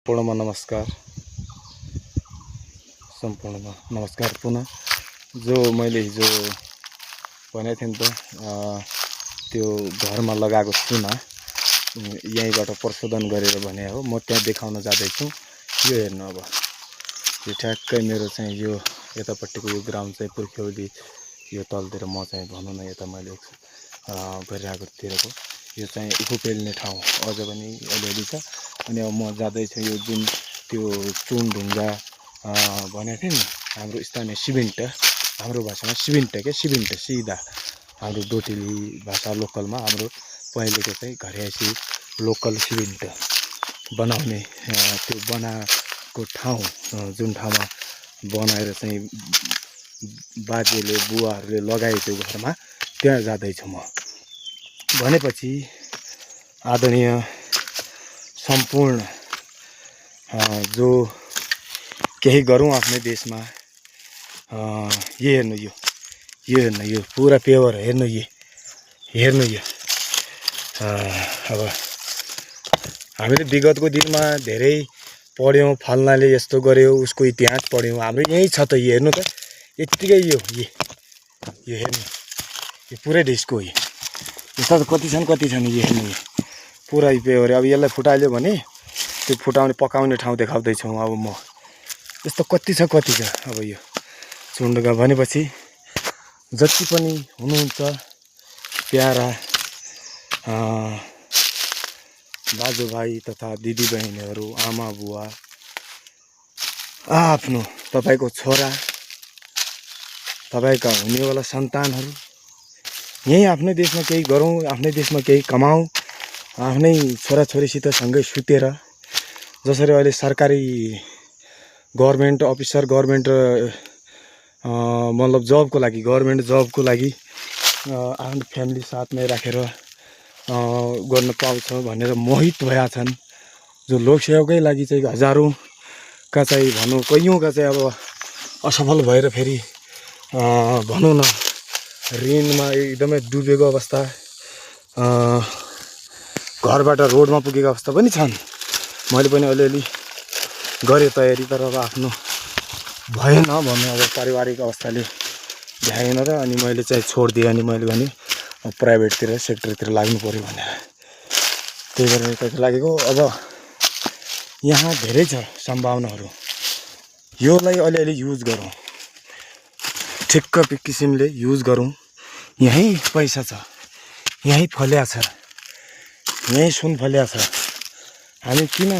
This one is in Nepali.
सम्पूर्णमा नमस्कार, सम्पूर्णमा नमस्कार पुनः। जो मैले हिजो भनेको थिएँ नि त त्यो घरमा लगाएको चुना यहीँबाट प्रशोधन गरेर भने हो, म त्यहाँ देखाउन जाँदैछु। यो हेर्नु, अब यो ठ्याक्कै मेरो चाहिँ यो यतापट्टिको यो ग्राउन्ड चाहिँ पुर्ख्यौली यो तलतिर म चाहिँ भनौँ न यता मैले गरिरहेकोतिरको यो चाहिँ उखु पेल्ने ठाउँ अझ पनि अलिअलि छ। अनि अब म जाँदैछु यो जुन त्यो चुन ढुङ्गा भनेको थिएँ नि हाम्रो स्थानीय सिमेन्ट, हाम्रो भाषामा सिमेन्ट क्या, सिमेन्ट सिधा हाम्रो डोटेली भाषा लोकलमा हाम्रो पहिलेको चाहिँ घरयासी लोकल सिमेन्ट बनाउने त्यो बनाएको ठाउँ, जुन ठाउँमा बनाएर चाहिँ बाजेले बुवाहरूले लगाए त्यो घरमा, त्यहाँ जाँदैछु म। भनेपछि आदरणीय सम्पूर्ण जो केही गरौँ आफ्नै देशमा, यो हेर्नु, यो हेर्नु, यो पुरा पेवर हेर्नु, हेर्नु यो। अब हामीले विगतको दिनमा धेरै पढ्यौँ, फल्नाले यस्तो गर्यो उसको इतिहास पढ्यौँ, हाम्रो यहीँ छ त। यो हेर्नु त, यत्तिकै यो हेर्नु, यो पुरै देशको हो। यस्ता कति छन् यो हेर्नु, यो पुरा पेवर। अब यसलाई फुटाल्यो भने त्यो फुटाउने पकाउने ठाउँ देखाउँदैछौँ अब म। यस्तो कति छ अब यो चुनढुङ्गा। भनेपछि जति पनि हुनुहुन्छ प्यारा दाजुभाइ तथा दिदीबहिनीहरू, आमा बुवा, आफ्नो तपाईँको छोरा, तपाईँका हुनेवाला सन्तानहरू, यहीँ आफ्नै देशमा केही गरौँ, आफ्नै देशमा केही कमाऊँ, आफ्नै छोराछोरीसित सँगै सुतेर। जसरी अहिले सरकारी गभर्मेन्ट अफिसर, गभर्मेन्ट मतलब जबको लागि, गभर्मेन्ट जबको लागि आफ्नो फ्यामिली साथमै राखेर गर्न पाउँछ भनेर मोहित भएका छन्। जो लोकसेवाकै लागि चाहिँ हजारौँका चाहिँ भनौँ, कैयौँका चाहिँ अब असफल भएर फेरि भनौँ न ऋणमा एकदमै डुबेको अवस्था, घरबाट रोडमा पुगेको अवस्था पनि छन्। मैले पनि अलिअलि गरेँ तयारी, तर अब आफ्नो भएन भन्नु, अब पारिवारिक अवस्थाले भ्याएन र अनि मैले चाहिँ छोडिदिएँ। अनि मैले भने प्राइभेटतिर सेक्टरतिर लाग्नु पऱ्यो भनेर, त्यही भएर यता लागेको। अब यहाँ धेरै छ सम्भावनाहरू, योलाई अलिअलि युज गरौँ, ठिक्क किसिमले युज गरौँ। यहीँ पैसा छ, यहीँ फल्या छ, यहीँ सुन फल्या छ। हामी किन